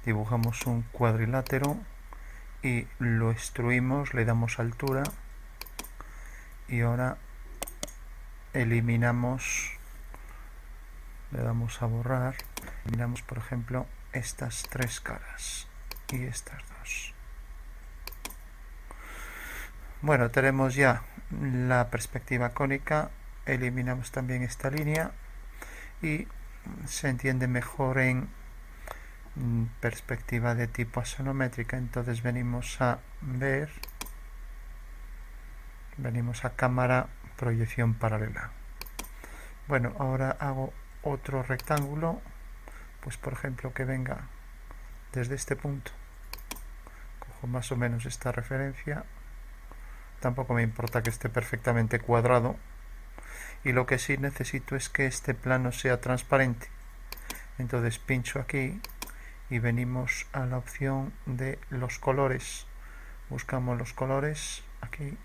dibujamos un cuadrilátero y lo extruimos, le damos altura y ahora eliminamos, le damos a borrar, eliminamos por ejemplo estas tres caras y estas dos. Bueno, tenemos ya la perspectiva cónica, eliminamos también esta línea y se entiende mejor en perspectiva de tipo axonométrica. Entonces venimos a ver, venimos a cámara, proyección paralela. Bueno, ahora hago otro rectángulo, pues por ejemplo que venga desde este punto, cojo más o menos esta referencia, tampoco me importa que esté perfectamente cuadrado, y lo que sí necesito es que este plano sea transparente. Entonces pincho aquí y venimos a la opción de los colores, buscamos los colores aquí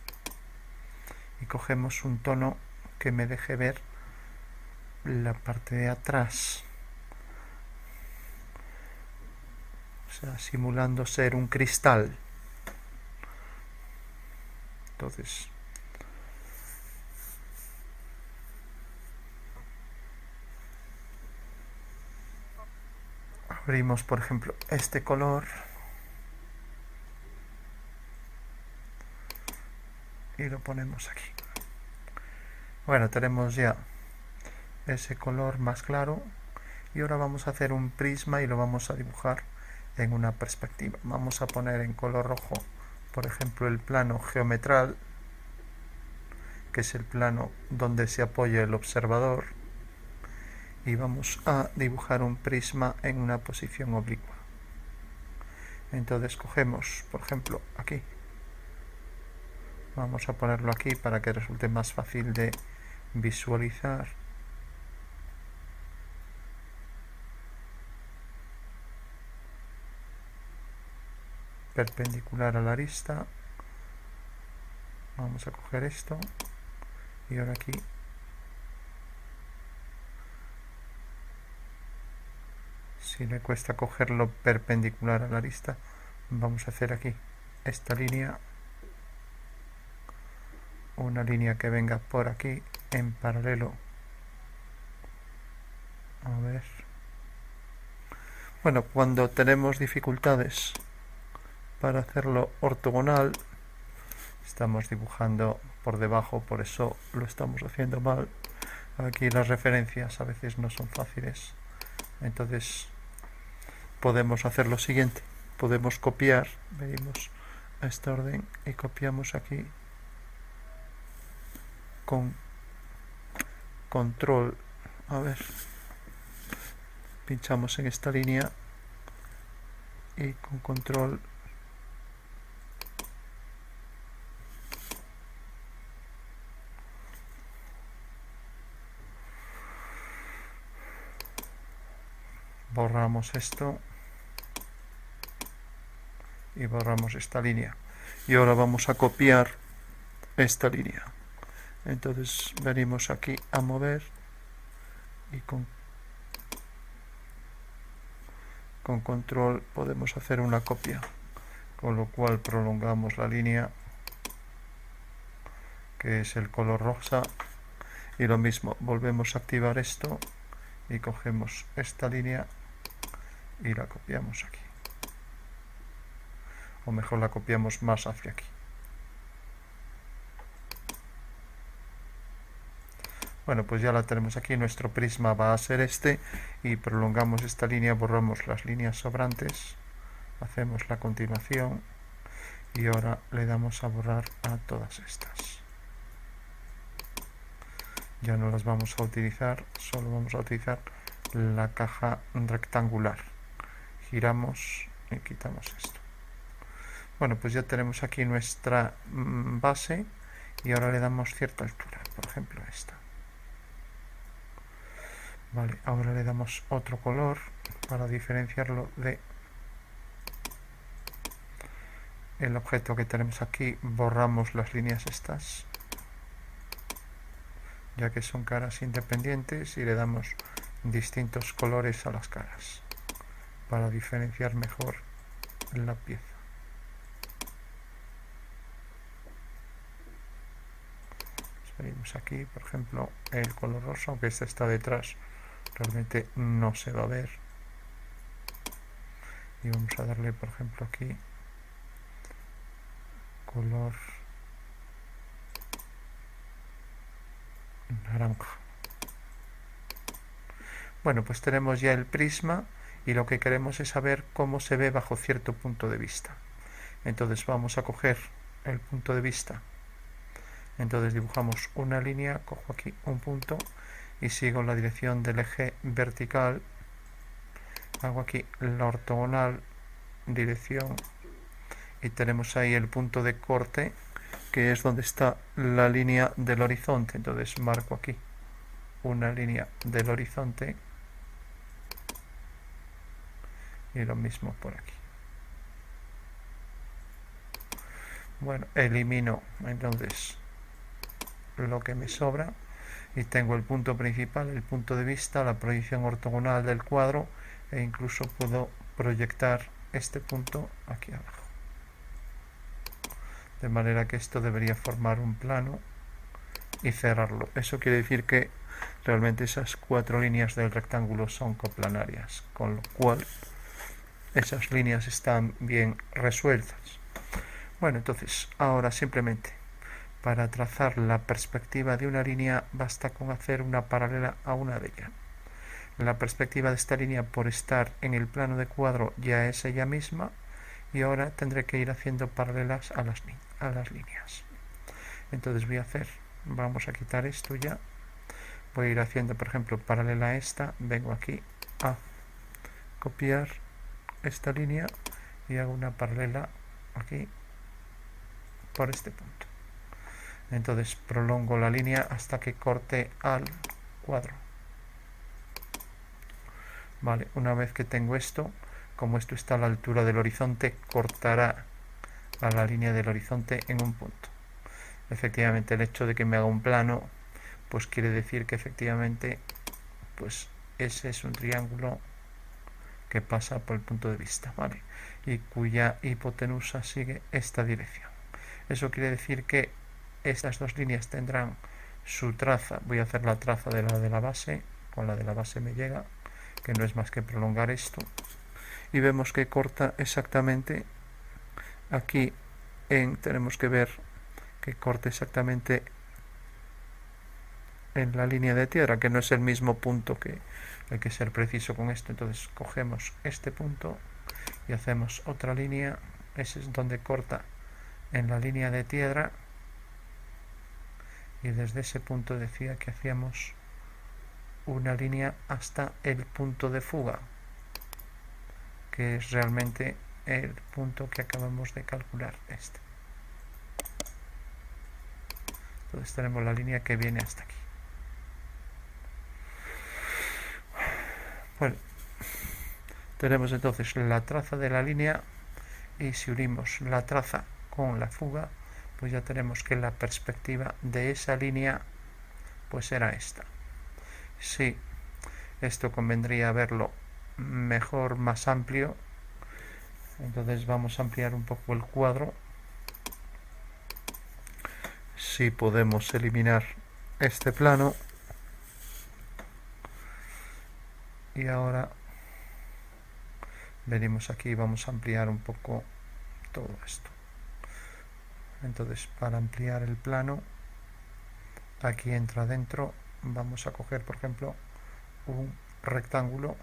y cogemos un tono que me deje ver la parte de atrás, o sea, simulando ser un cristal. Entonces abrimos por ejemplo este color y lo ponemos aquí. Bueno, tenemos ya ese color más claro y ahora vamos a hacer un prisma y lo vamos a dibujar en una perspectiva. Vamos a poner en color rojo por ejemplo el plano geometral, que es el plano donde se apoya el observador, y vamos a dibujar un prisma en una posición oblicua. Entonces cogemos por ejemplo aquí, vamos a ponerlo aquí para que resulte más fácil de visualizar. Perpendicular a la arista, vamos a coger esto y ahora aquí si le cuesta cogerlo perpendicular a la arista, vamos a hacer aquí esta línea, una línea que venga por aquí en paralelo. A ver, bueno, cuando tenemos dificultades para hacerlo ortogonal, estamos dibujando por debajo, por eso lo estamos haciendo mal. Aquí las referencias a veces no son fáciles, entonces podemos hacer lo siguiente, podemos copiar, venimos a esta orden y copiamos aquí con control, a ver, pinchamos en esta línea y con control borramos esto y borramos esta línea, y ahora vamos a copiar esta línea. Entonces venimos aquí a mover y con control podemos hacer una copia, con lo cual prolongamos la línea, que es el color rosa, y lo mismo, volvemos a activar esto y cogemos esta línea y la copiamos aquí, o mejor la copiamos más hacia aquí. Bueno, pues ya la tenemos aquí, nuestro prisma va a ser este, y prolongamos esta línea, borramos las líneas sobrantes, hacemos la continuación y ahora le damos a borrar a todas estas. Ya no las vamos a utilizar, solo vamos a utilizar la caja rectangular. Giramos y quitamos esto. Bueno, pues ya tenemos aquí nuestra base y ahora le damos cierta altura, por ejemplo esta. Vale, ahora le damos otro color para diferenciarlo de el objeto que tenemos aquí. Borramos las líneas estas, ya que son caras independientes, y le damos distintos colores a las caras. para diferenciar mejor la pieza. Venimos aquí, por ejemplo, el color rosa, aunque este está detrás, realmente no se va a ver. Y vamos a darle, por ejemplo, aquí color naranja. Bueno, pues tenemos ya el prisma y lo que queremos es saber cómo se ve bajo cierto punto de vista. Entonces vamos a coger el punto de vista. Entonces dibujamos una línea, cojo aquí un punto y sigo la dirección del eje vertical. Hago aquí la ortogonal, dirección, y tenemos ahí el punto de corte, que es donde está la línea del horizonte. Entonces marco aquí una línea del horizonte y lo mismo por aquí. Bueno, elimino entonces lo que me sobra y tengo el punto principal, el punto de vista, la proyección ortogonal del cuadro, e incluso puedo proyectar este punto aquí abajo, de manera que esto debería formar un plano y cerrarlo. Eso quiere decir que realmente esas 4 líneas del rectángulo son coplanarias, con lo cual esas líneas están bien resueltas. Bueno, entonces ahora simplemente para trazar la perspectiva de una línea basta con hacer una paralela a una de ellas. La perspectiva de esta línea, por estar en el plano de cuadro, ya es ella misma, y ahora tendré que ir haciendo paralelas a las líneas. Entonces vamos a quitar esto ya, voy a ir haciendo, por ejemplo, paralela a esta, vengo aquí a copiar esta línea y hago una paralela aquí por este punto. Entonces prolongo la línea hasta que corte al cuadro. Vale, una vez que tengo esto, como esto está a la altura del horizonte, cortará a la línea del horizonte en un punto. Efectivamente, el hecho de que me haga un plano, pues quiere decir que efectivamente, pues ese es un triángulo que pasa por el punto de vista, ¿vale? Y cuya hipotenusa sigue esta dirección. Eso quiere decir que estas dos líneas tendrán su traza. Voy a hacer la traza de la base, con la de la base me llega, que no es más que prolongar esto, y vemos que corta exactamente aquí tenemos que ver que corte exactamente en la línea de tierra, que no es el mismo punto, que hay que ser preciso con esto. Entonces cogemos este punto y hacemos otra línea, ese es donde corta en la línea de tierra, y desde ese punto decía que hacíamos una línea hasta el punto de fuga, que es realmente el punto que acabamos de calcular, este. Entonces tenemos la línea que viene hasta aquí. Bueno, tenemos entonces la traza de la línea, y si unimos la traza con la fuga, pues ya tenemos que la perspectiva de esa línea pues será esta. Sí, esto convendría verlo mejor, más amplio. Entonces vamos a ampliar un poco el cuadro. Si podemos eliminar este plano, y ahora venimos aquí y vamos a ampliar un poco todo esto. Entonces, para ampliar el plano, aquí entra dentro, vamos a coger, por ejemplo, un rectángulo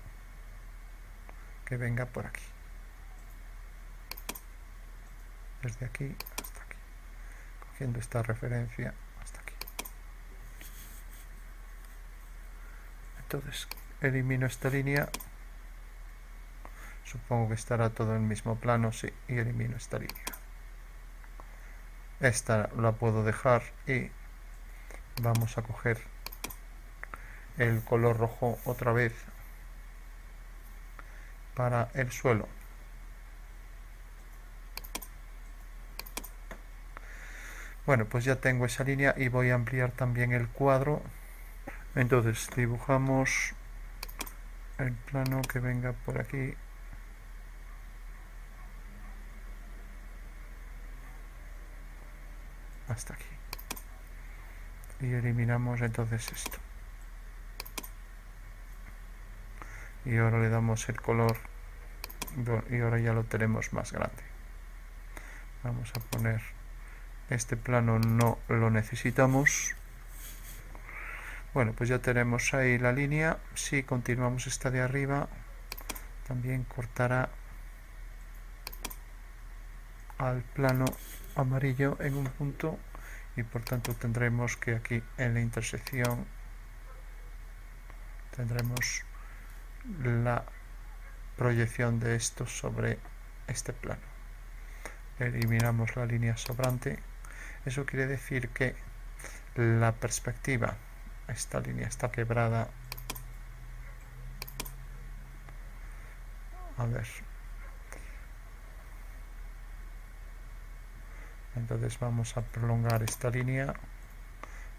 que venga por aquí, desde aquí hasta aquí, cogiendo esta referencia hasta aquí. Entonces elimino esta línea, supongo que estará todo en el mismo plano, sí, y elimino esta línea. Esta la puedo dejar y vamos a coger el color rojo otra vez para el suelo. Bueno, pues ya tengo esa línea y voy a ampliar también el cuadro. Entonces dibujamos el plano que venga por aquí, hasta aquí. Y eliminamos entonces esto. Y ahora le damos el color y ahora ya lo tenemos más grande. Vamos a poner este plano, no lo necesitamos. Bueno, pues ya tenemos ahí la línea. Si continuamos esta de arriba, también cortará al plano amarillo en un punto y por tanto tendremos que aquí en la intersección tendremos la proyección de esto sobre este plano. Eliminamos la línea sobrante. Eso quiere decir que la perspectiva, esta línea está quebrada. A ver, entonces vamos a prolongar esta línea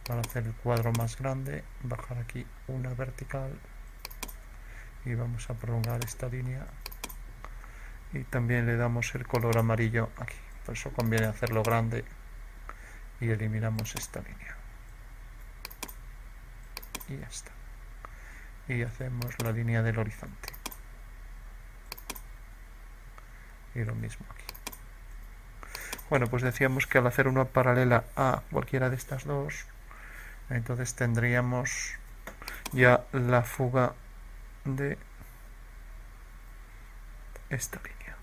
para hacer el cuadro más grande, bajar aquí una vertical y vamos a prolongar esta línea y también le damos el color amarillo aquí, por eso conviene hacerlo grande y eliminamos esta línea y ya está, y hacemos la línea del horizonte y lo mismo aquí. Bueno, pues decíamos que al hacer una paralela a cualquiera de estas dos, entonces tendríamos ya la fuga de esta línea.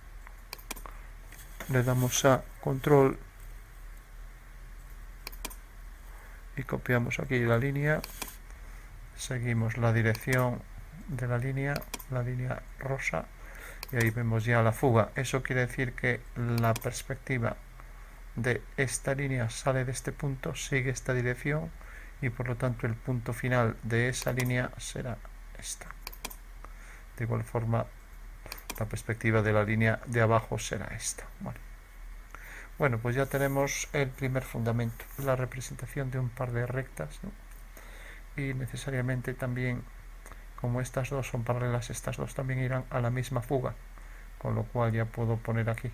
Le damos a control y copiamos aquí la línea, seguimos la dirección de la línea rosa y ahí vemos ya la fuga. Eso quiere decir que la perspectiva de esta línea sale de este punto, sigue esta dirección y por lo tanto el punto final de esa línea será esta. De igual forma la perspectiva de la línea de abajo será esta. Bueno, pues ya tenemos el primer fundamento, la representación de un par de rectas, ¿no? Y necesariamente también, como estas dos son paralelas, estas dos también irán a la misma fuga, con lo cual ya puedo poner aquí,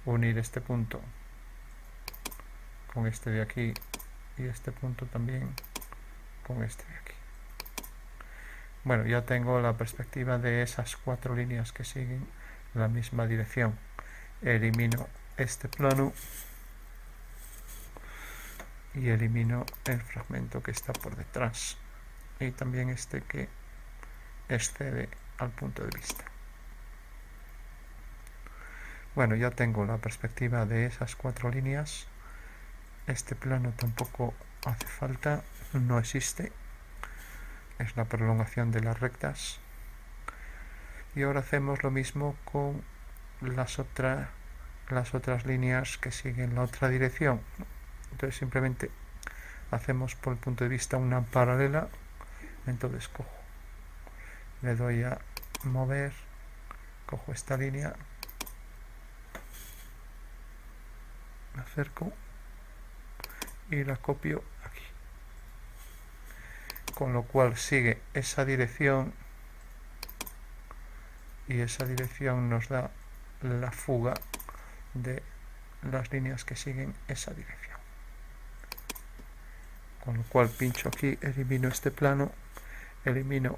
unir este punto con este de aquí y este punto también con este de aquí. Bueno, ya tengo la perspectiva de esas cuatro líneas que siguen la misma dirección. Elimino este plano y elimino el fragmento que está por detrás y también este que excede al punto de vista. Bueno, ya tengo la perspectiva de esas cuatro líneas. Este plano tampoco hace falta, no existe, es la prolongación de las rectas. Y ahora hacemos lo mismo con las otras líneas que siguen la otra dirección. Entonces simplemente hacemos por el punto de vista una paralela. Entonces cojo, le doy a mover, cojo esta línea, me acerco y la copio aquí, con lo cual sigue esa dirección y esa dirección nos da la fuga de las líneas que siguen esa dirección, con lo cual pincho aquí, elimino este plano, elimino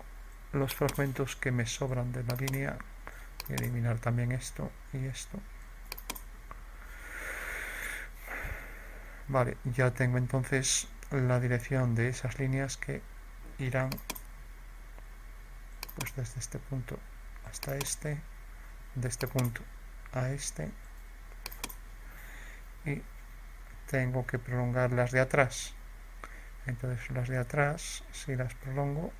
los fragmentos que me sobran de la línea y eliminar también esto y esto. Vale, ya tengo entonces la dirección de esas líneas que irán pues desde este punto hasta este, de este punto a este, y tengo que prolongar las de atrás. Entonces las de atrás, si las prolongo,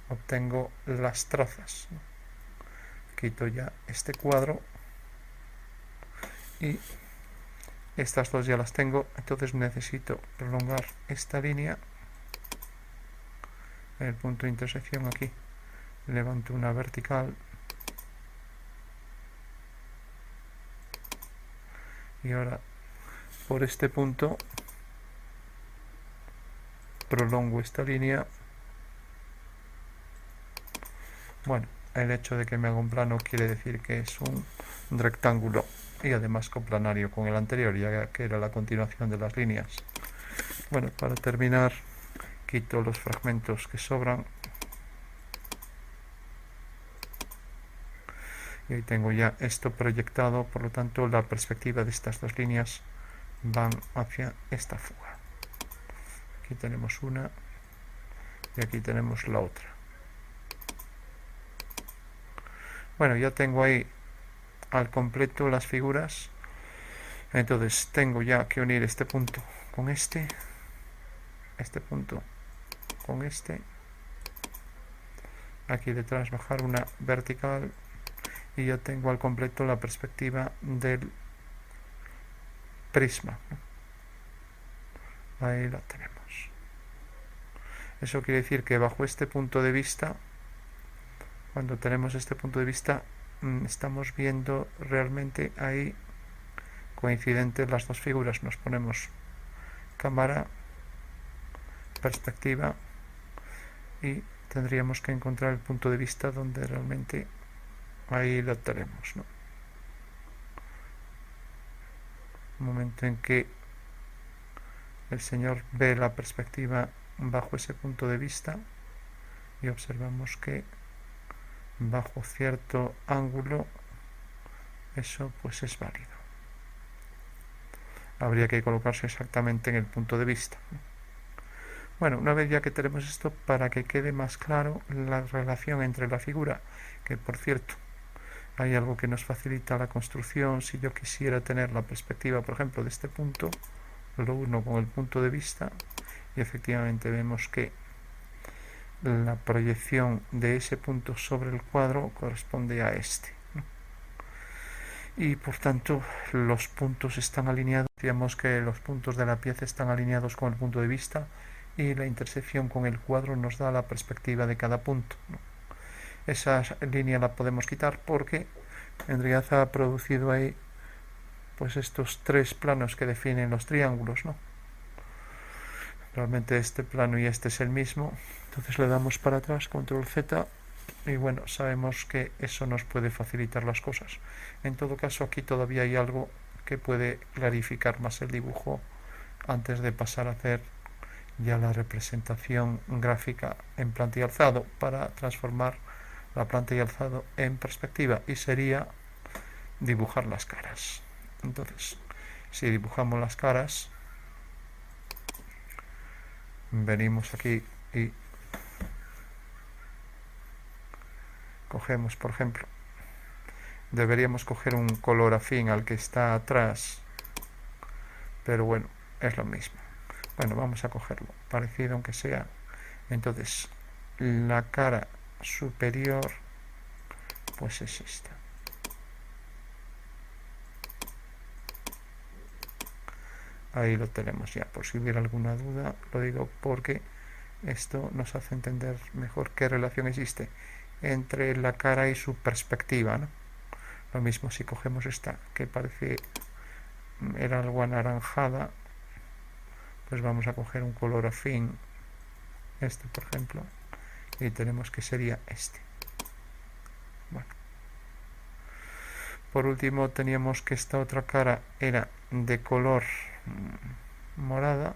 obtengo las trazas, ¿no? Quito ya este cuadro y estas dos ya las tengo, entonces necesito prolongar esta línea en el punto de intersección aquí. Levanto una vertical y ahora por este punto prolongo esta línea. Bueno, el hecho de que me haga un plano quiere decir que es un rectángulo y además coplanario con el anterior, ya que era la continuación de las líneas. Bueno, para terminar, quito los fragmentos que sobran. Y ahí tengo ya esto proyectado, por lo tanto la perspectiva de estas dos líneas van hacia esta fuga. Aquí tenemos una y aquí tenemos la otra. Bueno, ya tengo ahí al completo las figuras. Entonces tengo ya que unir este punto con este punto con este. Aquí detrás bajar una vertical y ya tengo al completo la perspectiva del prisma. Ahí la tenemos. Eso quiere decir que bajo este punto de vista, cuando tenemos este punto de vista, estamos viendo realmente ahí coincidentes las dos figuras. Nos ponemos cámara, perspectiva y tendríamos que encontrar el punto de vista donde realmente ahí lo tenemos, ¿no? Un momento en que el señor ve la perspectiva bajo ese punto de vista y observamos que bajo cierto ángulo eso pues es válido. Habría que colocarse exactamente en el punto de vista. Bueno, una vez ya que tenemos esto, para que quede más claro la relación entre la figura, que por cierto hay algo que nos facilita la construcción. Si yo quisiera tener la perspectiva, por ejemplo, de este punto, lo uno con el punto de vista y efectivamente vemos que la proyección de ese punto sobre el cuadro corresponde a este, ¿no? Y por tanto los puntos están alineados. Decíamos que los puntos de la pieza están alineados con el punto de vista y la intersección con el cuadro nos da la perspectiva de cada punto, ¿no? Esa línea la podemos quitar porque en realidad ha producido ahí pues estos tres planos que definen los triángulos, ¿no? Realmente este plano y este es el mismo. Entonces le damos para atrás, control Z, y bueno, sabemos que eso nos puede facilitar las cosas. En todo caso, aquí todavía hay algo que puede clarificar más el dibujo antes de pasar a hacer ya la representación gráfica en planta y alzado, para transformar la planta y alzado en perspectiva, y sería dibujar las caras. Entonces, si dibujamos las caras, venimos aquí y cogemos, por ejemplo, deberíamos coger un color afín al que está atrás, pero bueno, es lo mismo. Bueno, vamos a cogerlo, parecido aunque sea. Entonces, la cara superior pues es esta. Ahí lo tenemos ya. Por si hubiera alguna duda, lo digo porque esto nos hace entender mejor qué relación existe entre la cara y su perspectiva, ¿no? Lo mismo si cogemos esta, que parece era algo anaranjada, pues vamos a coger un color afín, este por ejemplo, y tenemos que sería este. Bueno. Por último teníamos que esta otra cara era de color morada,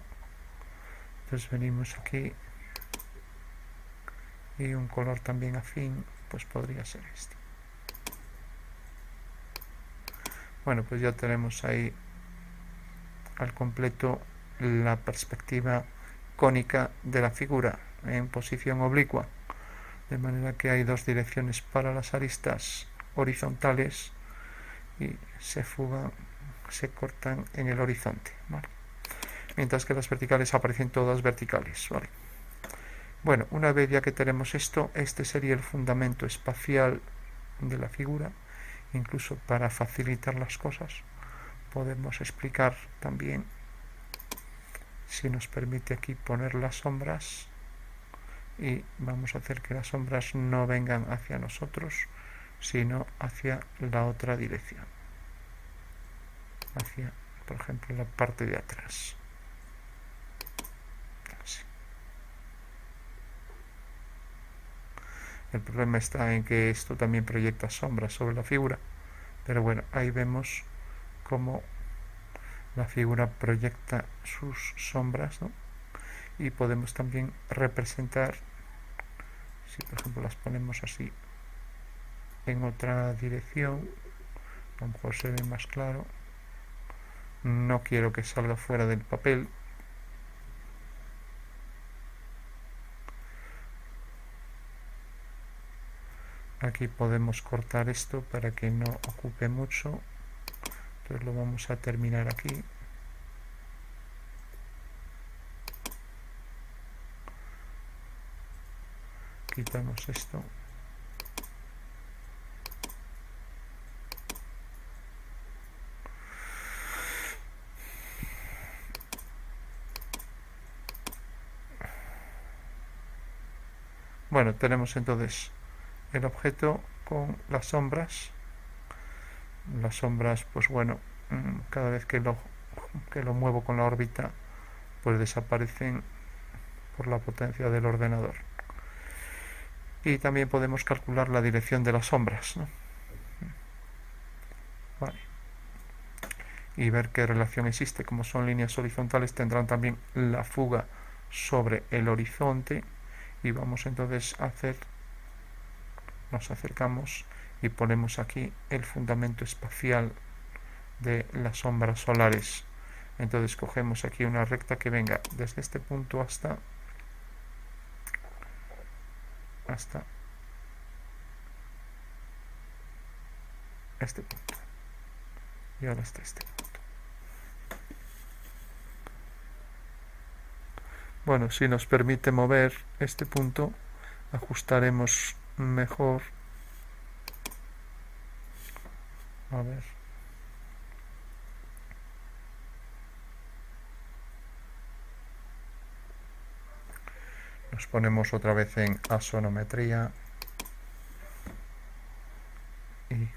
entonces venimos aquí y un color también afín pues podría ser este. Bueno, pues ya tenemos ahí al completo la perspectiva cónica de la figura en posición oblicua, de manera que hay dos direcciones para las aristas horizontales y se fugan, se cortan en el horizonte, ¿vale? Mientras que las verticales aparecen todas verticales, ¿vale? Bueno, una vez ya que tenemos esto, este sería el fundamento espacial de la figura. Incluso para facilitar las cosas podemos explicar también, si nos permite aquí, poner las sombras, y vamos a hacer que las sombras no vengan hacia nosotros sino hacia la otra dirección, hacia, por ejemplo, la parte de atrás. Así. El problema está en que esto también proyecta sombras sobre la figura, pero bueno, ahí vemos cómo la figura proyecta sus sombras, ¿no? Y podemos también representar, si por ejemplo las ponemos así en otra dirección, a lo mejor se ve más claro. No quiero que salga fuera del papel. Aquí podemos cortar esto para que no ocupe mucho. Entonces lo vamos a terminar aquí. Quitamos esto. Bueno, tenemos entonces el objeto con las sombras. Las sombras, pues bueno, cada vez que lo muevo con la órbita, pues desaparecen por la potencia del ordenador. Y también podemos calcular la dirección de las sombras, ¿no? Vale. Y ver qué relación existe. Como son líneas horizontales, tendrán también la fuga sobre el horizonte. Y vamos entonces a hacer, nos acercamos y ponemos aquí el fundamento espacial de las sombras solares. Entonces cogemos aquí una recta que venga desde este punto hasta este punto, y ahora hasta este punto. Bueno, si nos permite mover este punto, ajustaremos mejor. A ver. Nos ponemos otra vez en asonometría y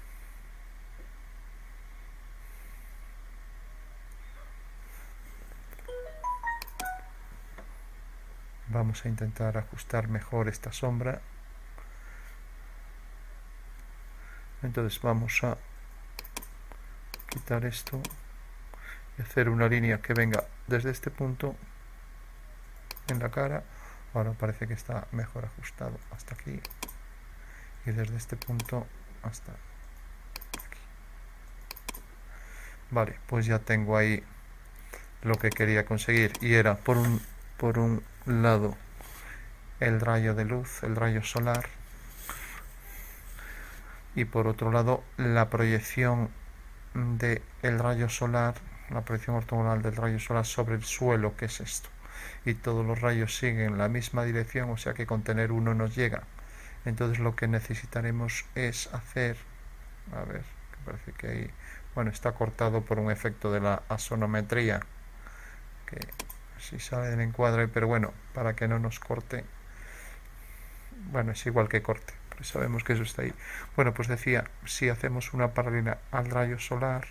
vamos a intentar ajustar mejor esta sombra. Entonces vamos a quitar esto y hacer una línea que venga desde este punto en la cara. Ahora parece que está mejor ajustado hasta aquí, y desde este punto hasta aquí. Vale, pues ya tengo ahí lo que quería conseguir, y era por un lado el rayo de luz, el rayo solar, y por otro lado la proyección del rayo solar, la proyección ortogonal del rayo solar sobre el suelo, que es esto. Y todos los rayos siguen la misma dirección, o sea que con tener uno nos llega. Entonces lo que necesitaremos es hacer, a ver, que parece que ahí, bueno, está cortado por un efecto de la asonometría, que si sale del encuadre, pero bueno, para que no nos corte, bueno, es igual que corte, pues sabemos que eso está ahí. Bueno, pues decía, si hacemos una paralela al rayo solar,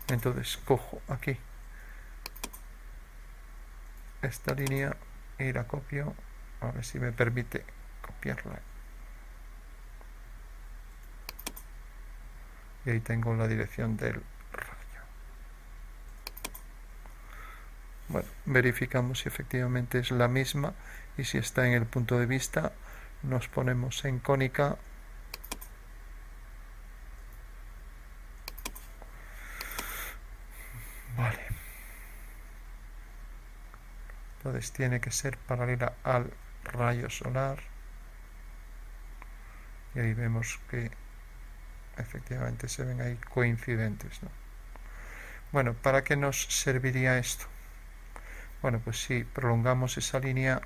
entonces cojo aquí esta línea y la copio, a ver si me permite copiarla, y ahí tengo la dirección del rayo. Bueno, verificamos si efectivamente es la misma, y si está en el punto de vista, nos ponemos en cónica vale. Entonces tiene que ser paralela al rayo solar, y ahí vemos que efectivamente se ven ahí coincidentes, ¿no? Bueno, ¿para qué nos serviría esto? Bueno, pues si prolongamos esa línea,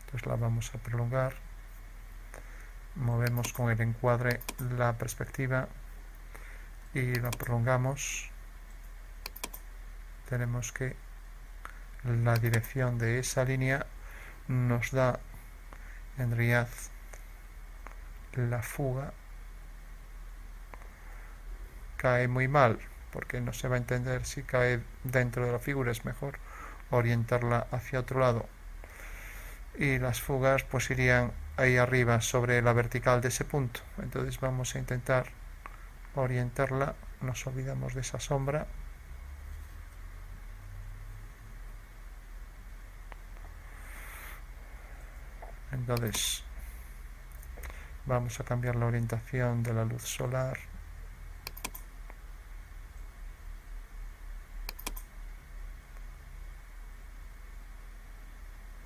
entonces la vamos a prolongar, movemos con el encuadre la perspectiva y la prolongamos. Tenemos que la dirección de esa línea nos da en realidad la fuga. Cae muy mal porque no se va a entender si cae dentro de la figura. Es mejor orientarla hacia otro lado. y las fugas pues irían ahí arriba sobre la vertical de ese punto. Entonces vamos a intentar orientarla, nos olvidamos de esa sombra. Entonces vamos a cambiar la orientación de la luz solar.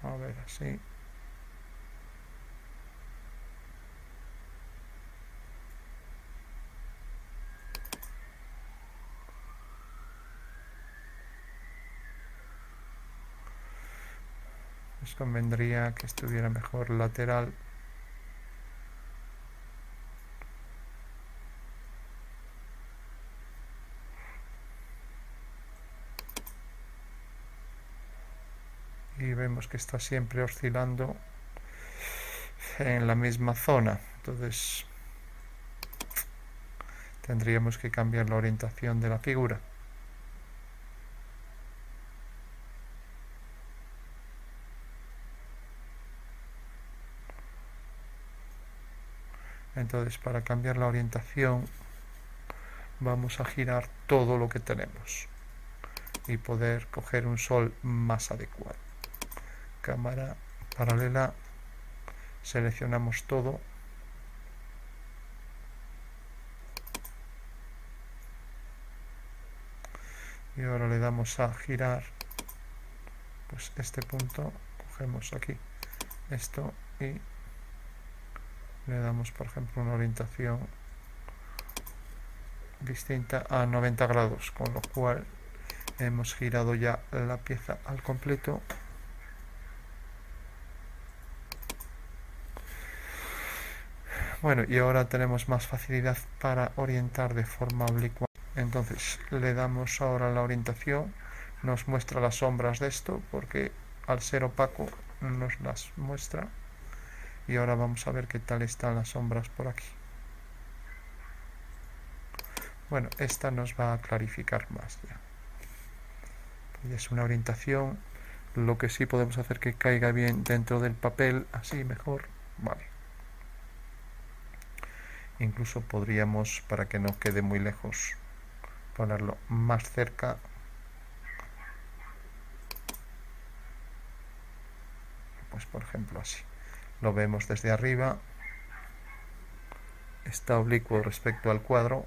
A ver, así. Nos convendría que estuviera mejor lateral. Y vemos que está siempre oscilando en la misma zona. Entonces tendríamos que cambiar la orientación de la figura. Entonces, para cambiar la orientación vamos a girar todo lo que tenemos y poder coger un sol más adecuado. Cámara paralela, seleccionamos todo y ahora le damos a girar pues este punto, cogemos aquí esto y le damos por ejemplo una orientación distinta a 90 grados, con lo cual hemos girado ya la pieza al completo. Bueno, y ahora tenemos más facilidad para orientar de forma oblicua. Entonces le damos ahora la orientación, nos muestra las sombras de esto porque al ser opaco nos las muestra, y ahora vamos a ver qué tal están las sombras por aquí. Bueno, esta nos va a clarificar más ya. Y es una orientación, lo que sí podemos hacer que caiga bien dentro del papel, así mejor, vale. Incluso podríamos, para que no quede muy lejos, ponerlo más cerca. Pues por ejemplo así. Lo vemos desde arriba. Está oblicuo respecto al cuadro.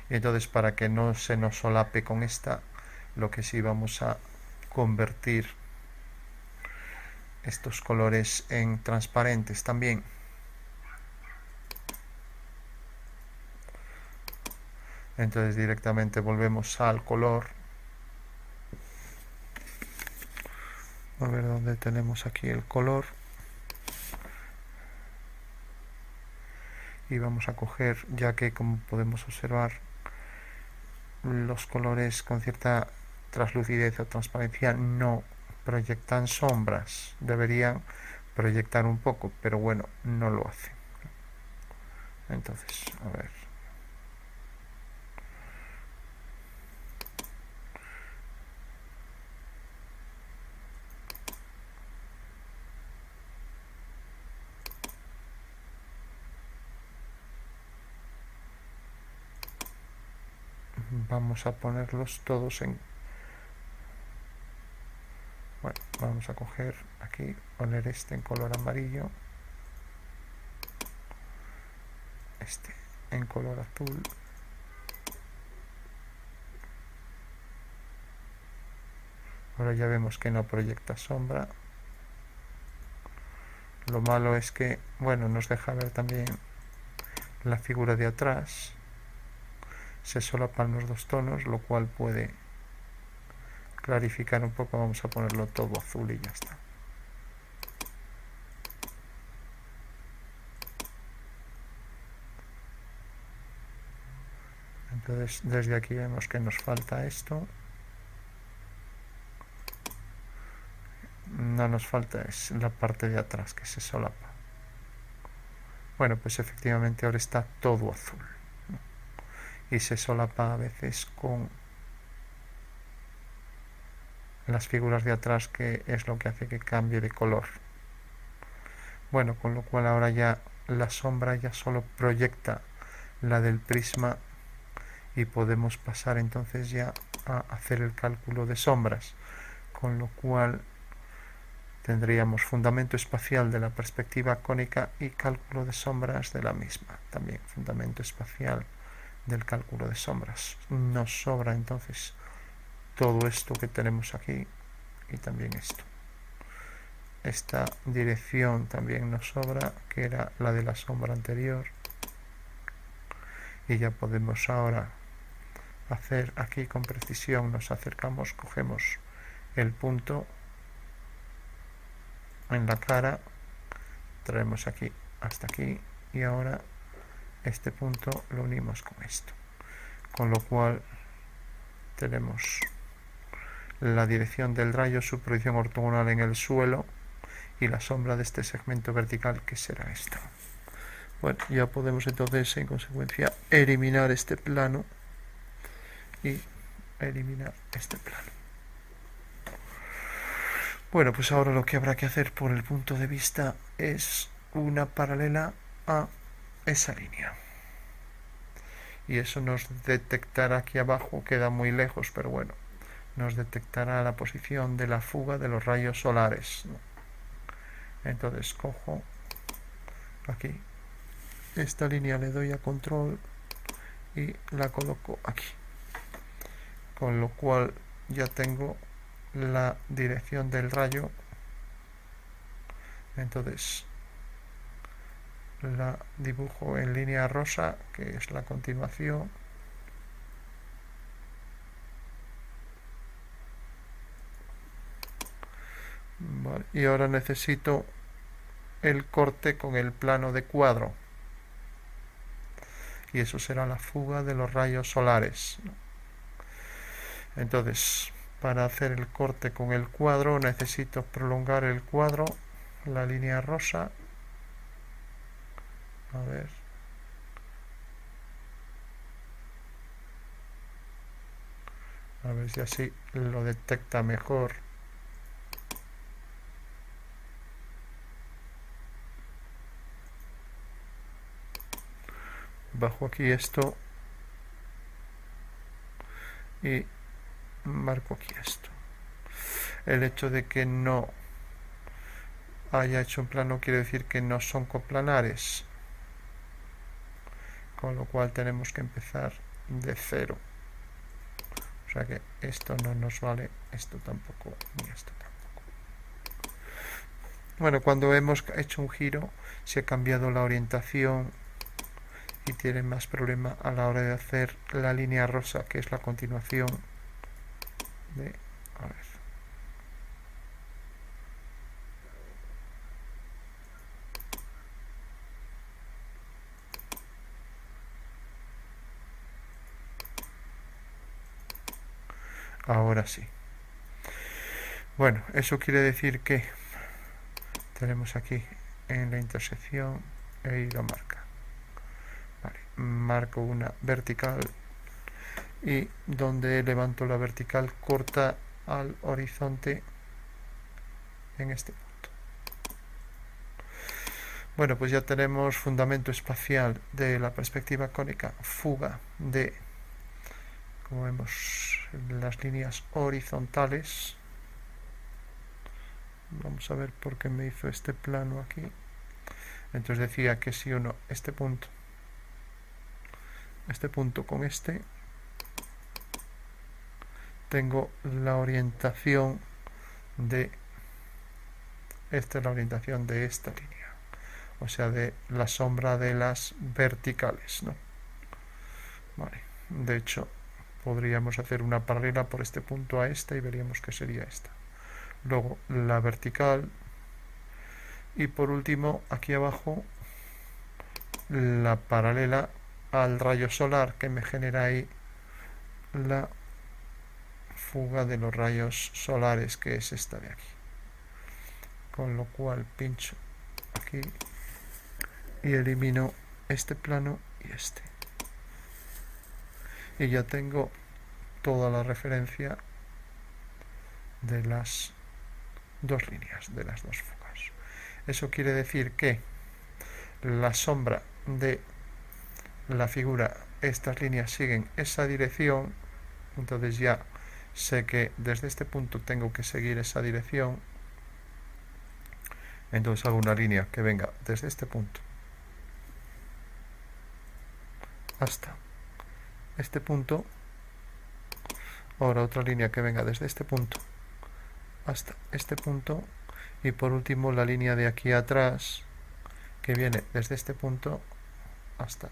Y entonces, para que no se nos solape con esta, lo que sí vamos a convertir estos colores en transparentes también. Entonces directamente volvemos al color. A ver dónde tenemos aquí el color. Y vamos a coger, ya que como podemos observar, los colores con cierta translucidez o transparencia no proyectan sombras. Deberían proyectar un poco, pero bueno, no lo hacen. Entonces, a ver. Vamos a ponerlos todos en... Bueno, vamos a coger aquí, poner este en color amarillo, este en color azul, ahora ya vemos que no proyecta sombra. Lo malo es que, bueno, nos deja ver también la figura de atrás, se solapan los dos tonos, lo cual puede clarificar un poco. Vamos a ponerlo todo azul y ya está. Entonces desde aquí vemos que nos falta esto. No nos falta, es la parte de atrás que se solapa. Bueno, pues efectivamente ahora está todo azul, ¿no? Y se solapa a veces con las figuras de atrás, que es lo que hace que cambie de color. Bueno, con lo cual ahora ya la sombra ya solo proyecta la del prisma y podemos pasar entonces ya a hacer el cálculo de sombras, con lo cual tendríamos fundamento espacial de la perspectiva cónica y cálculo de sombras de la misma. También fundamento espacial del cálculo de sombras. Nos sobra entonces todo esto que tenemos aquí y también esto. Esta dirección también nos sobra, que era la de la sombra anterior. Y ya podemos ahora hacer aquí con precisión, nos acercamos, cogemos el punto en la cara, traemos aquí hasta aquí y ahora este punto lo unimos con esto, con lo cual tenemos la dirección del rayo, su proyección ortogonal en el suelo y la sombra de este segmento vertical, que será esta. Bueno, ya podemos entonces en consecuencia eliminar este plano y eliminar este plano. Bueno, pues ahora lo que habrá que hacer por el punto de vista es una paralela a esa línea. Y eso nos detectará aquí abajo, queda muy lejos, pero bueno, nos detectará la posición de la fuga de los rayos solares, ¿no? Entonces cojo aquí esta línea, le doy a control y la coloco aquí, con lo cual ya tengo la dirección del rayo. Entonces la dibujo en línea rosa, que es la continuación. Vale, y ahora necesito el corte con el plano de cuadro, y eso será la fuga de los rayos solares. Entonces, para hacer el corte con el cuadro necesito prolongar el cuadro, la línea rosa. A ver si así lo detecta mejor. Bajo aquí esto y marco aquí esto. El hecho de que no haya hecho un plano quiere decir que no son coplanares, con lo cual tenemos que empezar de cero. O sea que esto no nos vale, esto tampoco, ni esto tampoco. Bueno, cuando hemos hecho un giro, se ha cambiado la orientación y tiene más problema a la hora de hacer la línea rosa, que es la continuación de... A ver. Ahora sí. Bueno, eso quiere decir que tenemos aquí en la intersección y lo marca. Vale, marco una vertical y donde levanto la vertical corta al horizonte en este punto. Bueno, pues ya tenemos fundamento espacial de la perspectiva cónica, fuga de, como vemos, las líneas horizontales. Vamos a ver por qué me hizo este plano aquí. Entonces decía que si uno este punto con este, tengo la orientación de esta, es la orientación de esta línea, o sea, de la sombra de las verticales, ¿no? Vale, de hecho podríamos hacer una paralela por este punto a esta y veríamos que sería esta. Luego la vertical y por último aquí abajo la paralela al rayo solar, que me genera ahí la fuga de los rayos solares, que es esta de aquí. Con lo cual pincho aquí y elimino este plano y este. Y ya tengo toda la referencia de las dos líneas, de las dos fugas. Eso quiere decir que la sombra de la figura, estas líneas siguen esa dirección, entonces ya sé que desde este punto tengo que seguir esa dirección, entonces hago una línea que venga desde este punto hasta este punto, ahora otra línea que venga desde este punto hasta este punto, y por último la línea de aquí atrás que viene desde este punto hasta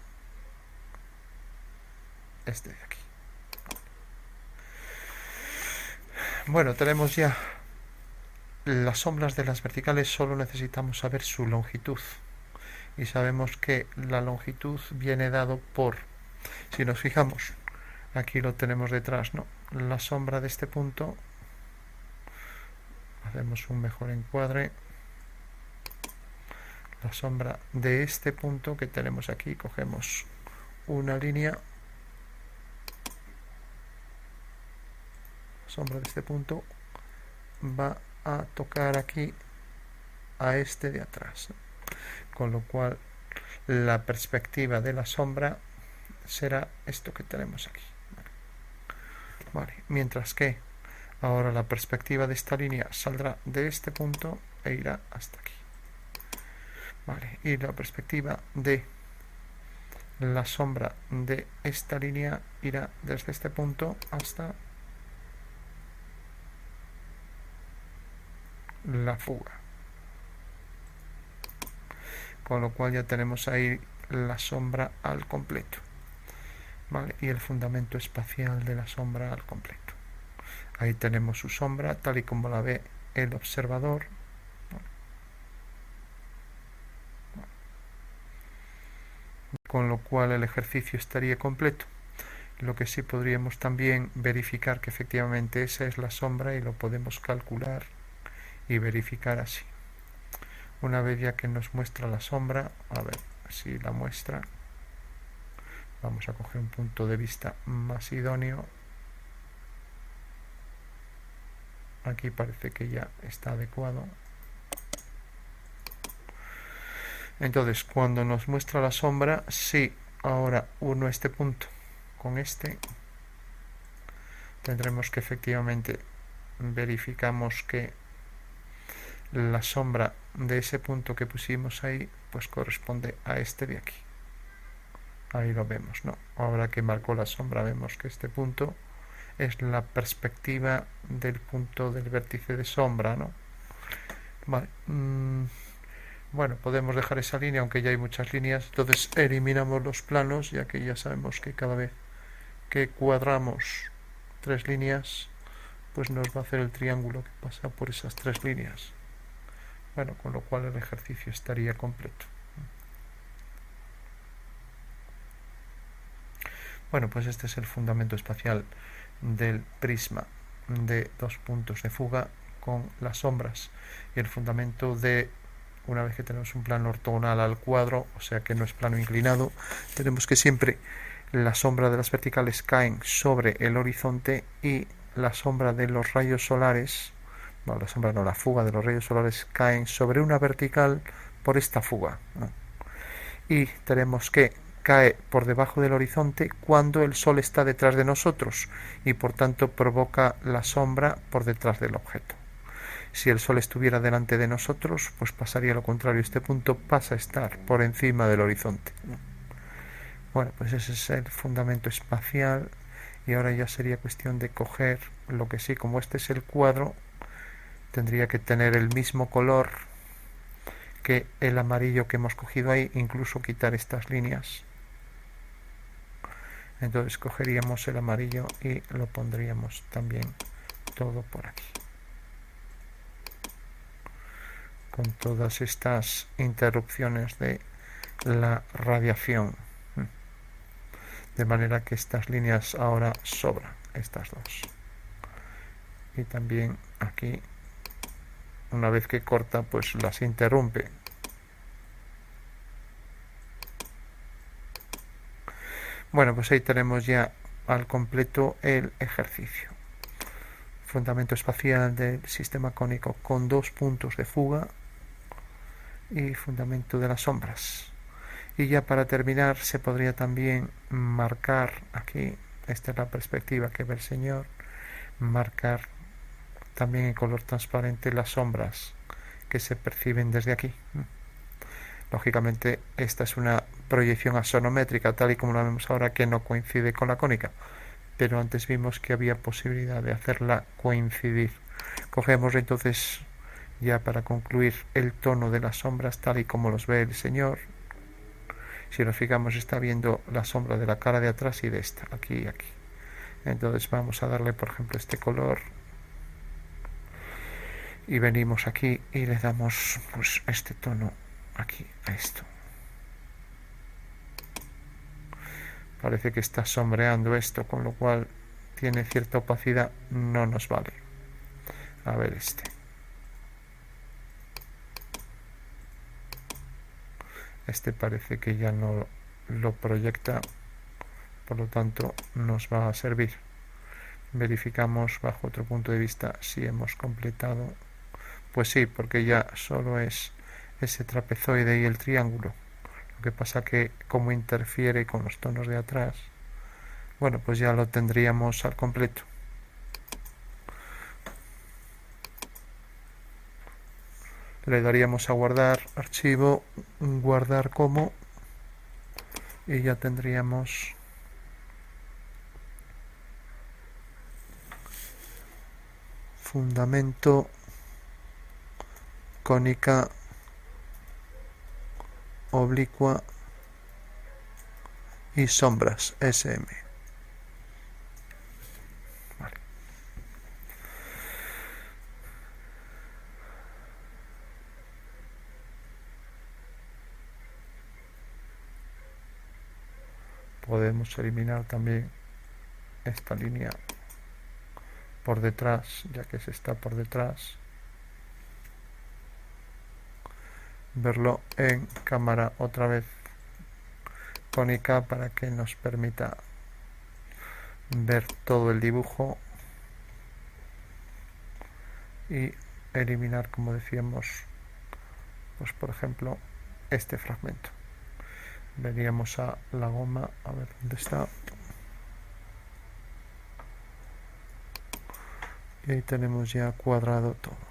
este de aquí. Bueno, tenemos ya las sombras de las verticales, solo necesitamos saber su longitud, y sabemos que la longitud viene dado por, si nos fijamos, aquí lo tenemos detrás, ¿no? La sombra de este punto, hacemos un mejor encuadre, la sombra de este punto que tenemos aquí, cogemos una línea, sombra de este punto va a tocar aquí a este de atrás, con lo cual la perspectiva de la sombra será esto que tenemos aquí. Vale, mientras que ahora la perspectiva de esta línea saldrá de este punto e irá hasta aquí. Vale, y la perspectiva de la sombra de esta línea irá desde este punto hasta la fuga, con lo cual ya tenemos ahí la sombra al completo, ¿vale? Y el fundamento espacial de la sombra al completo. Ahí tenemos su sombra tal y como la ve el observador, con lo cual el ejercicio estaría completo. Lo que sí podríamos también verificar que efectivamente esa es la sombra, y lo podemos calcular y verificar así. Una vez ya que nos muestra la sombra, a ver si la muestra, vamos a coger un punto de vista más idóneo. Aquí parece que ya está adecuado. Entonces, cuando nos muestra la sombra, si ahora uno este punto con este, tendremos que efectivamente verificamos que la sombra de ese punto que pusimos ahí pues corresponde a este de aquí. Ahí lo vemos, ¿no? Ahora que marcó la sombra vemos que este punto es la perspectiva del punto del vértice de sombra, ¿no? Vale. Bueno, podemos dejar esa línea, aunque ya hay muchas líneas. Entonces eliminamos los planos, ya que ya sabemos que cada vez que cuadramos tres líneas, pues nos va a hacer el triángulo que pasa por esas tres líneas. Bueno, con lo cual el ejercicio estaría completo. Bueno, pues este es el fundamento espacial del prisma de dos puntos de fuga con las sombras, y el fundamento de, una vez que tenemos un plano ortogonal al cuadro, o sea que no es plano inclinado, tenemos que siempre la sombra de las verticales caen sobre el horizonte, y la sombra de los rayos solares, no, la sombra no, la fuga de los rayos solares caen sobre una vertical por esta fuga, ¿no? Y tenemos que cae por debajo del horizonte cuando el sol está detrás de nosotros, y por tanto provoca la sombra por detrás del objeto. Si el sol estuviera delante de nosotros, pues pasaría lo contrario, este punto pasa a estar por encima del horizonte. Bueno, pues ese es el fundamento espacial, y ahora ya sería cuestión de coger lo que sí, como este es el cuadro, tendría que tener el mismo color que el amarillo que hemos cogido ahí, incluso quitar estas líneas. Entonces cogeríamos el amarillo y lo pondríamos también todo por aquí, con todas estas interrupciones de la radiación, de manera que estas líneas ahora sobran, estas dos, y también aquí una vez que corta pues las interrumpe. Bueno, pues ahí tenemos ya al completo el ejercicio. fundamento espacial del sistema cónico con 2 puntos de fuga y fundamento de las sombras. Y ya para terminar se podría también marcar aquí, esta es la perspectiva que ve el señor, marcar también en color transparente las sombras que se perciben desde aquí. Lógicamente esta es una proyección axonométrica tal y como la vemos ahora, que no coincide con la cónica, pero antes vimos que había posibilidad de hacerla coincidir. Cogemos entonces, ya para concluir, el tono de las sombras tal y como los ve el señor. Si nos fijamos, está viendo la sombra de la cara de atrás y de esta, aquí y aquí. Entonces vamos a darle, por ejemplo, este color y venimos aquí y le damos pues este tono aquí a esto. Parece que está sombreando esto, con lo cual tiene cierta opacidad, no nos vale. A ver este parece que ya no lo proyecta, por lo tanto nos va a servir. Verificamos bajo otro punto de vista si hemos completado. Pues sí, porque ya solo es ese trapezoide y el triángulo. Lo que pasa que como interfiere con los tonos de atrás, bueno, pues ya lo tendríamos al completo. Le daríamos a guardar archivo, guardar como, y ya tendríamos fundamento, cónica, oblicua y sombras SM. Vale. Podemos eliminar también esta línea por detrás, ya que se está por detrás. Verlo en cámara otra vez cónica para que nos permita ver todo el dibujo y eliminar, como decíamos, pues por ejemplo este fragmento. Veníamos a la goma, a ver dónde está, y ahí tenemos ya cuadrado todo.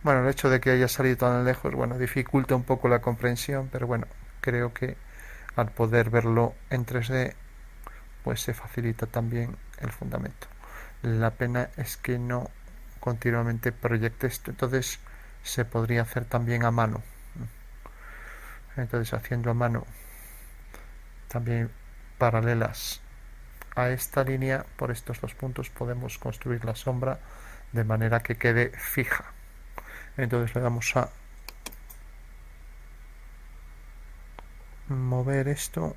Bueno, el hecho de que haya salido tan lejos, bueno, dificulta un poco la comprensión, pero bueno, creo que al poder verlo en 3D, pues se facilita también el fundamento. La pena es que no continuamente proyecte esto, entonces se podría hacer también a mano. Entonces, haciendo a mano también paralelas a esta línea, por estos 2 puntos podemos construir la sombra de manera que quede fija. Entonces le damos a mover esto,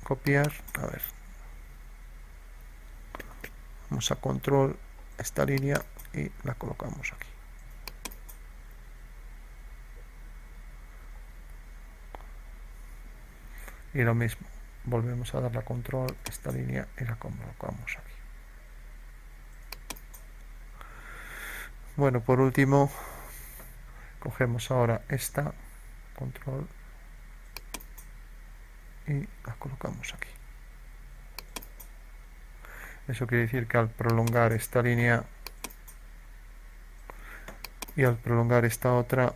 copiar, a ver, vamos a control esta línea y la colocamos aquí. Y lo mismo, volvemos a darle a control esta línea y la colocamos aquí. Bueno, por último, cogemos ahora esta, control, y la colocamos aquí. Eso quiere decir que al prolongar esta línea y al prolongar esta otra,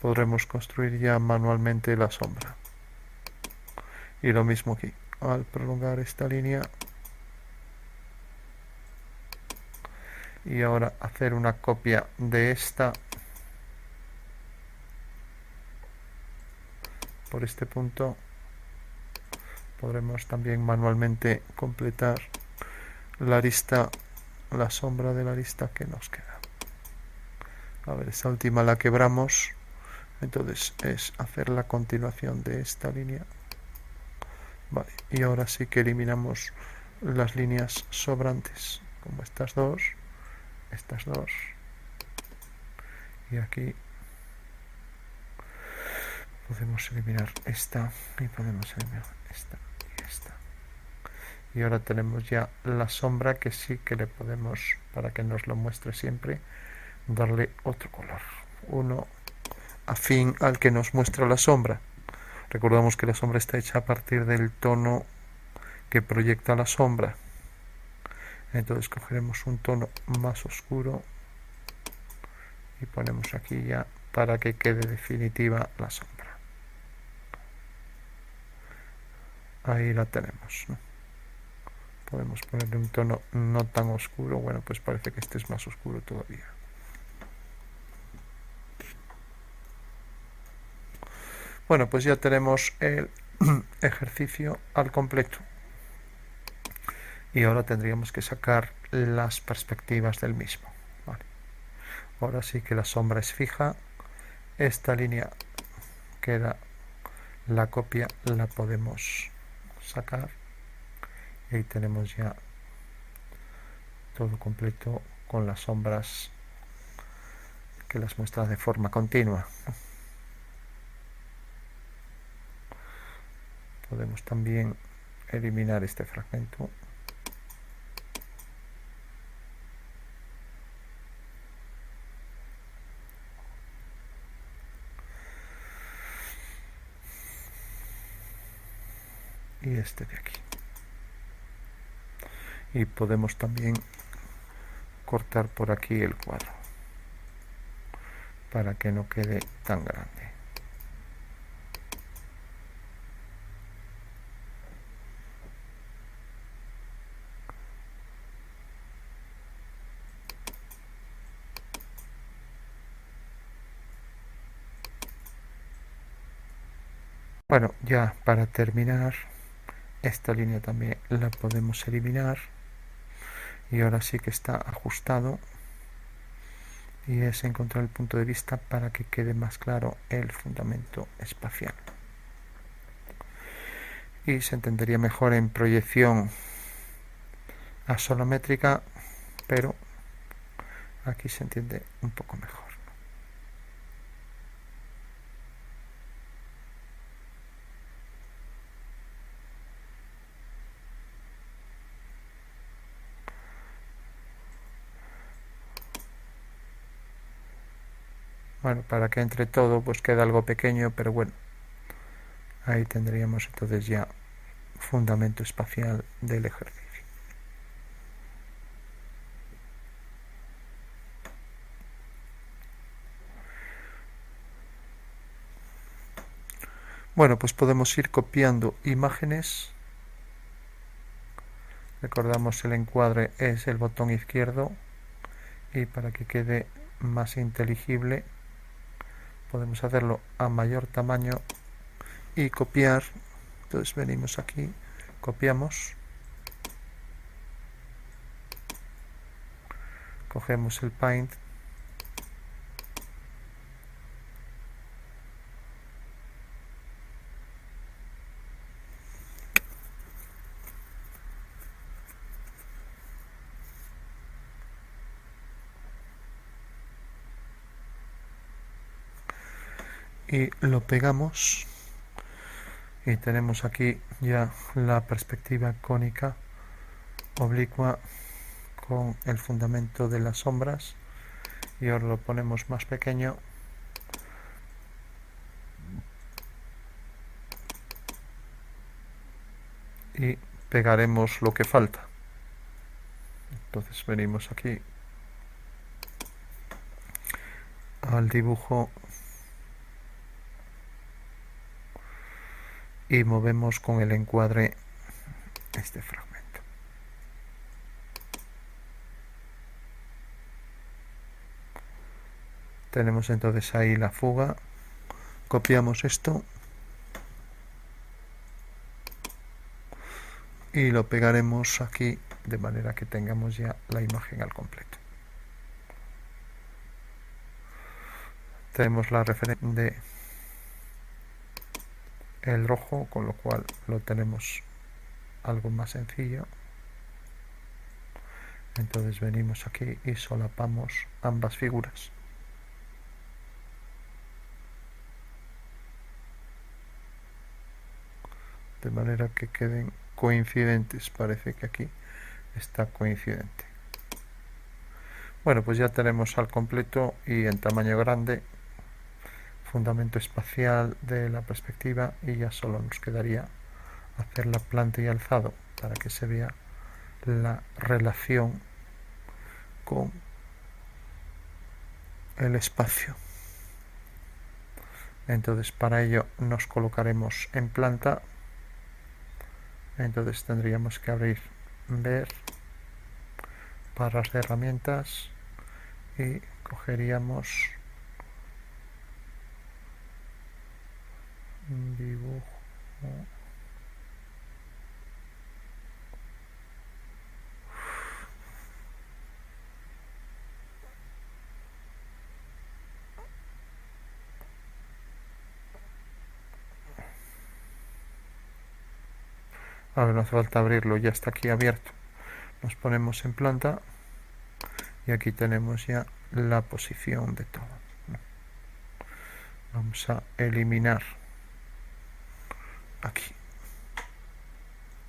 podremos construir ya manualmente la sombra. Y lo mismo aquí, al prolongar esta línea y ahora hacer una copia de esta por este punto, podremos también manualmente completar la arista, la sombra de la arista que nos queda. A ver, esta última la quebramos, entonces es hacer la continuación de esta línea. Vale, y ahora sí que eliminamos las líneas sobrantes. como estas dos, y aquí podemos eliminar esta y podemos eliminar esta y esta. Y ahora tenemos ya la sombra que sí que le podemos, para que nos lo muestre siempre, darle otro color, uno afín al que nos muestra la sombra. Recordamos que la sombra está hecha a partir del tono que proyecta la sombra. Entonces cogeremos un tono más oscuro y ponemos aquí ya para que quede definitiva la sombra. Ahí la tenemos, ¿no? Podemos ponerle un tono no tan oscuro. Bueno, pues parece que este es más oscuro todavía. Bueno, pues ya tenemos el ejercicio al completo. Y ahora tendríamos que sacar las perspectivas del mismo. Vale. Ahora sí que la sombra es fija. Esta línea que era la copia la podemos sacar. Y ahí tenemos ya todo completo con las sombras que las muestra de forma continua. Podemos también eliminar este fragmento. Y este de aquí. Y podemos también cortar por aquí el cuadro para que no quede tan grande. Bueno, ya para terminar, esta línea también la podemos eliminar y ahora sí que está ajustado, y es encontrar el punto de vista para que quede más claro el fundamento espacial. Y se entendería mejor en proyección axonométrica, pero aquí se entiende un poco mejor. Bueno, para que entre todo pues queda algo pequeño, pero bueno, ahí tendríamos entonces ya fundamento espacial del ejercicio. Bueno, pues podemos ir copiando imágenes. Recordamos el encuadre es el botón izquierdo, y para que quede más inteligible podemos hacerlo a mayor tamaño y copiar. Entonces venimos aquí, copiamos, cogemos el Paint, y lo pegamos, y tenemos aquí ya la perspectiva cónica oblicua con el fundamento de las sombras. Y ahora lo ponemos más pequeño y pegaremos lo que falta. Entonces venimos aquí al dibujo y movemos con el encuadre este fragmento. Tenemos entonces ahí la fuga, copiamos esto y lo pegaremos aquí de manera que tengamos ya la imagen al completo. Tenemos la referencia de el rojo, con lo cual lo tenemos algo más sencillo. Entonces venimos aquí y solapamos ambas figuras. De manera que queden coincidentes. Parece que aquí está coincidente. Bueno, pues ya tenemos al completo y en tamaño grande fundamento espacial de la perspectiva, y ya solo nos quedaría hacer la planta y alzado para que se vea la relación con el espacio. Entonces para ello nos colocaremos en planta. Entonces tendríamos que abrir ver, barras de herramientas, y cogeríamos dibujo. A ver, no hace falta abrirlo, ya está aquí abierto. Nos ponemos en planta y aquí tenemos ya la posición de todo. Vamos a eliminar aquí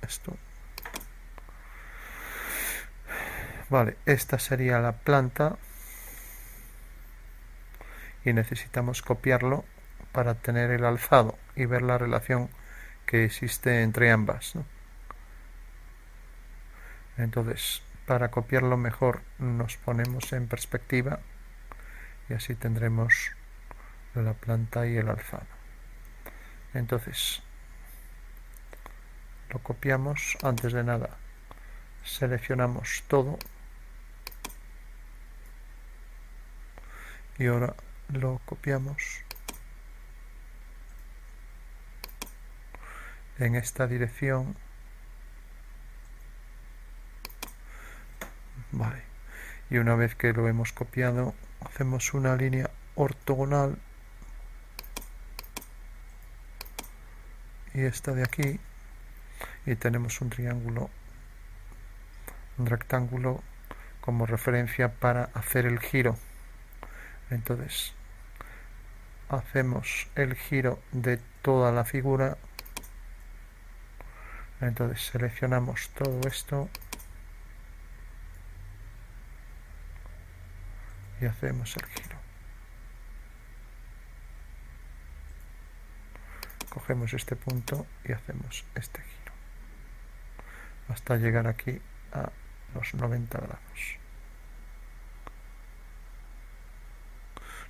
esto. Vale, esta sería la planta y necesitamos copiarlo para tener el alzado y ver la relación que existe entre ambas, ¿no? Entonces, para copiarlo mejor nos ponemos en perspectiva y así tendremos la planta y el alzado. Entonces, lo copiamos. Antes de nada, seleccionamos todo y ahora lo copiamos en esta dirección. Vale, y una vez que lo hemos copiado, hacemos una línea ortogonal y esta de aquí, y tenemos un triángulo, un rectángulo como referencia para hacer el giro. Entonces hacemos el giro de toda la figura. Entonces seleccionamos todo esto y hacemos el giro. Cogemos este punto y hacemos este giro hasta llegar aquí a los 90 grados.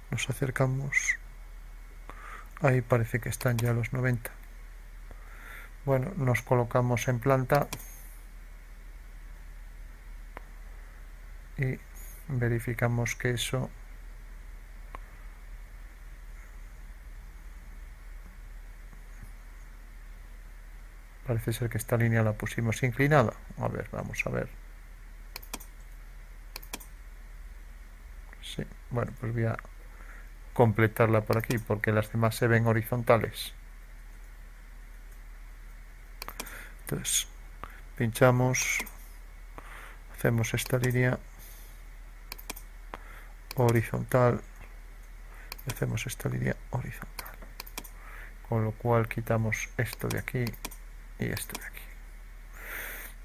Nos acercamos. Ahí parece que están ya los 90. Bueno, nos colocamos en planta y verificamos que eso parece ser que esta línea la pusimos inclinada. A ver, vamos a ver. Sí, bueno, pues voy a completarla por aquí porque las demás se ven horizontales. Entonces pinchamos, hacemos esta línea horizontal y hacemos esta línea horizontal, con lo cual quitamos esto de aquí y esto de aquí.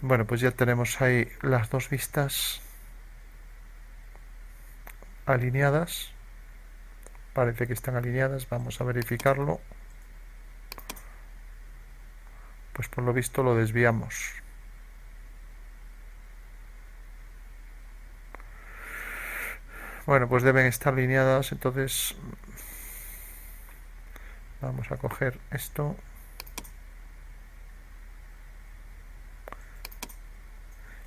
Bueno, pues ya tenemos ahí las dos vistas alineadas. Parece que están alineadas. Vamos a verificarlo. Pues por lo visto lo desviamos. Bueno, pues deben estar alineadas. Entonces vamos a coger esto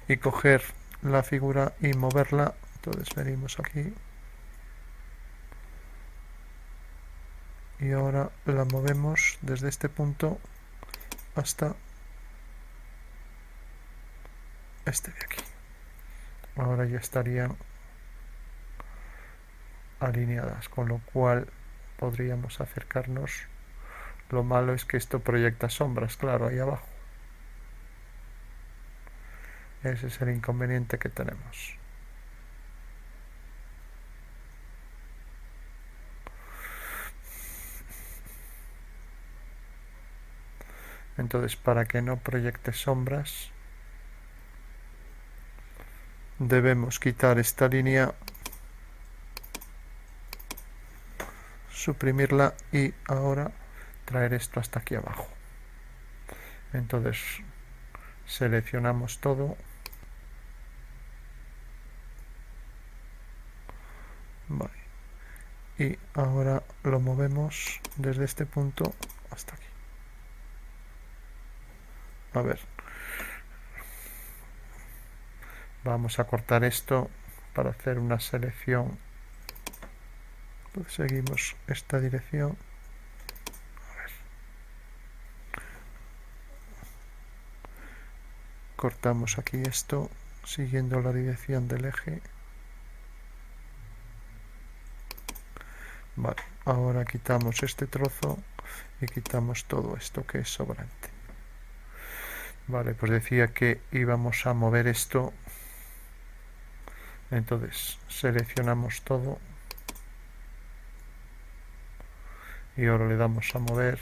y coger la figura y moverla. Entonces venimos aquí y ahora la movemos desde este punto hasta este de aquí. Ahora ya estarían alineadas, con lo cual podríamos acercarnos. Lo malo es que esto proyecta sombras, claro, ahí abajo. Ese es el inconveniente que tenemos. Entonces, para que no proyecte sombras, debemos quitar esta línea, suprimirla y ahora traer esto hasta aquí abajo. Entonces seleccionamos todo, vale, y ahora lo movemos desde este punto hasta aquí. A ver, vamos a cortar esto para hacer una selección. Entonces seguimos esta dirección. Cortamos aquí esto siguiendo la dirección del eje. Vale, ahora quitamos este trozo y quitamos todo esto que es sobrante. Vale, pues decía que íbamos a mover esto. Entonces seleccionamos todo y ahora le damos a mover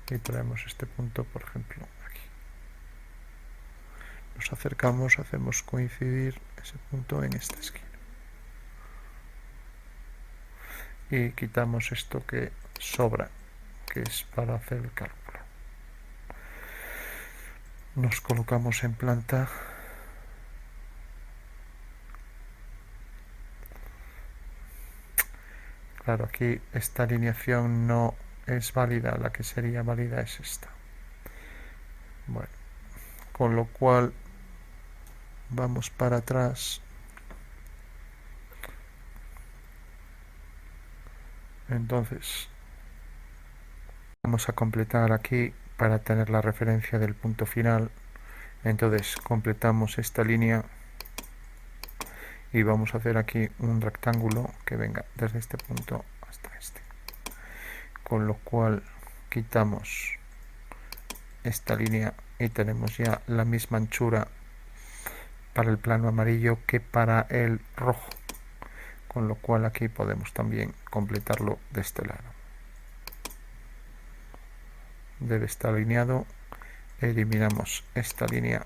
y traemos este punto, por ejemplo, aquí. Nos acercamos, hacemos coincidir ese punto en esta esquina y quitamos esto que sobra, que es para hacer el cálculo. Nos colocamos en planta. Claro, aquí esta alineación no es válida, la que sería válida es esta. Bueno, con lo cual vamos para atrás. Entonces vamos a completar aquí para tener la referencia del punto final. Entonces completamos esta línea y vamos a hacer aquí un rectángulo que venga desde este punto hasta este, con lo cual quitamos esta línea y tenemos ya la misma anchura para el plano amarillo que para el rojo, con lo cual aquí podemos también completarlo de este lado. Debe estar alineado, eliminamos esta línea,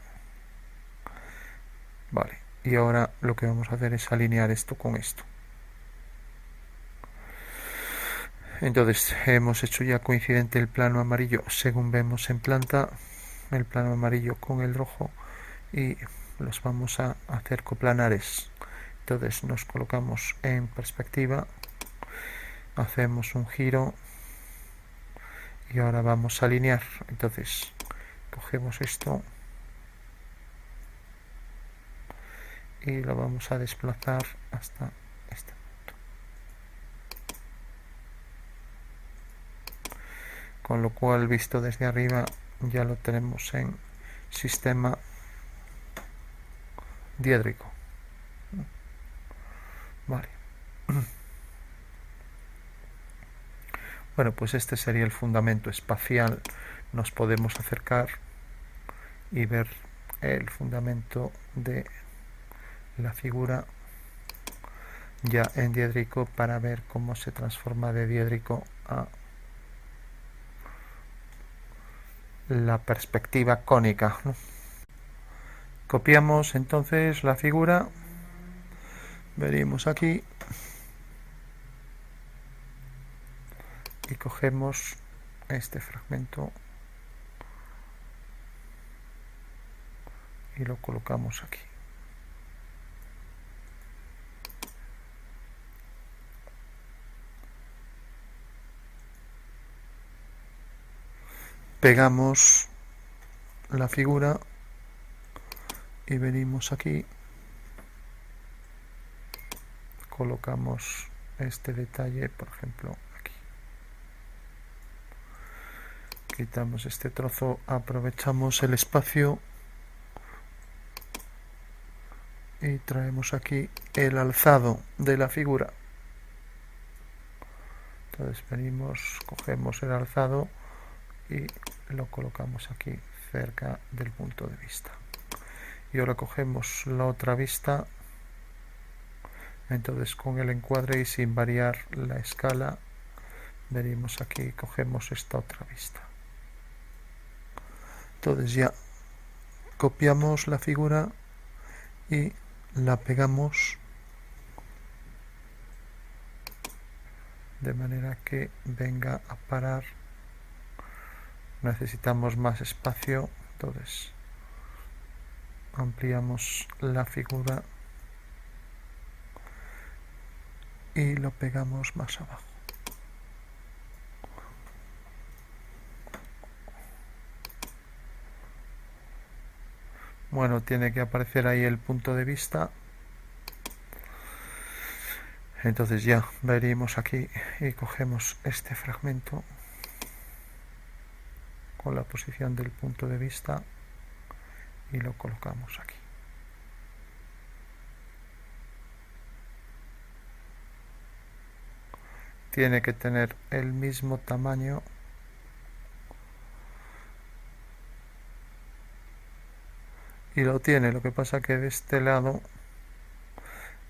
vale, y ahora lo que vamos a hacer es alinear esto con esto. Entonces hemos hecho ya coincidente el plano amarillo según vemos en planta, el plano amarillo con el rojo, y los vamos a hacer coplanares. Entonces nos colocamos en perspectiva, hacemos un giro y ahora vamos a alinear. Entonces cogemos esto y lo vamos a desplazar hasta este punto, con lo cual visto desde arriba ya lo tenemos en sistema diédrico. Vale. Bueno, pues este sería el fundamento espacial. Nos podemos acercar y ver el fundamento de la figura ya en diédrico para ver cómo se transforma de diédrico a la perspectiva cónica, ¿no? Copiamos entonces la figura, venimos aquí y cogemos este fragmento y lo colocamos aquí. Pegamos la figura y venimos aquí, colocamos este detalle, por ejemplo, aquí. Quitamos este trozo, aprovechamos el espacio y traemos aquí el alzado de la figura. Entonces venimos, cogemos el alzado y lo colocamos aquí cerca del punto de vista. y ahora cogemos la otra vista. Entonces con el encuadre y sin variar la escala, venimos aquí y cogemos esta otra vista. Entonces ya copiamos la figura y la pegamos de manera que venga a parar. Necesitamos más espacio, entonces ampliamos la figura y lo pegamos más abajo. Bueno, tiene que aparecer ahí el punto de vista. Entonces ya veríamos aquí y cogemos este fragmento con la posición del punto de vista y lo colocamos aquí. Tiene que tener el mismo tamaño y lo tiene. Lo que pasa que de este lado,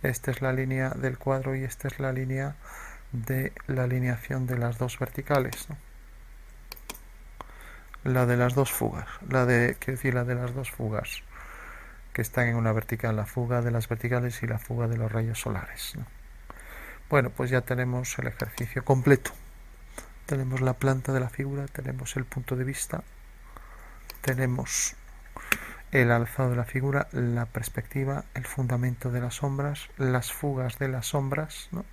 esta es la línea del cuadro y esta es la línea de la alineación de las dos verticales, ¿no? La de las dos fugas, la de las dos fugas que están en una vertical, la fuga de las verticales y la fuga de los rayos solares, ¿no? Bueno, pues ya tenemos el ejercicio completo. Tenemos la planta de la figura, tenemos el punto de vista, tenemos el alzado de la figura, la perspectiva, el fundamento de las sombras, las fugas de las sombras, ¿no?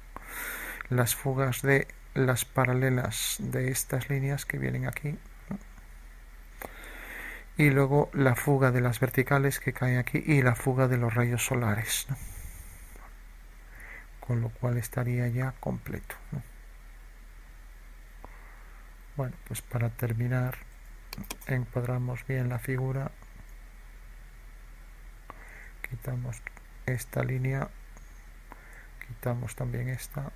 Las fugas de las paralelas de estas líneas que vienen aquí, ¿no? Y luego la fuga de las verticales que caen aquí y la fuga de los rayos solares, ¿no? Con lo cual estaría ya completo, ¿no? Bueno, pues para terminar, encuadramos bien la figura, quitamos esta línea, quitamos también esta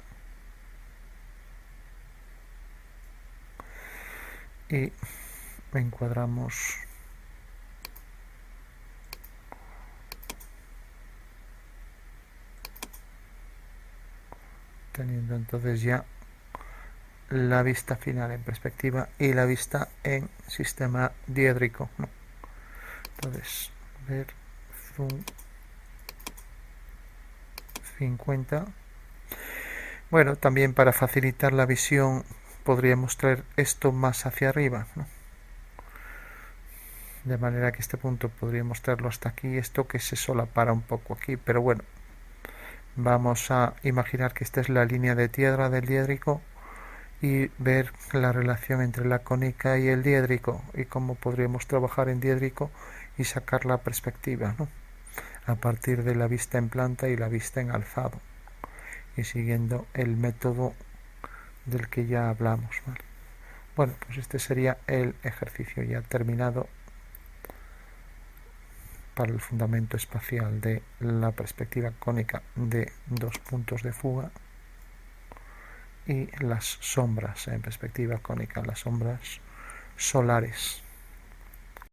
y encuadramos teniendo entonces ya la vista final en perspectiva y la vista en sistema diédrico, ¿no? Entonces, ver zoom 50. Bueno, también para facilitar la visión podríamos traer esto más hacia arriba, ¿no? De manera que este punto podríamos traerlo hasta aquí, esto que se solapara un poco aquí, pero bueno, vamos a imaginar que esta es la línea de tierra del diédrico y ver la relación entre la cónica y el diédrico y cómo podríamos trabajar en diédrico y sacar la perspectiva, ¿no? A partir de la vista en planta y la vista en alzado y siguiendo el método del que ya hablamos, ¿vale? Bueno, pues este sería el ejercicio ya terminado para el fundamento espacial de la perspectiva cónica de dos puntos de fuga y las sombras en perspectiva cónica, las sombras solares.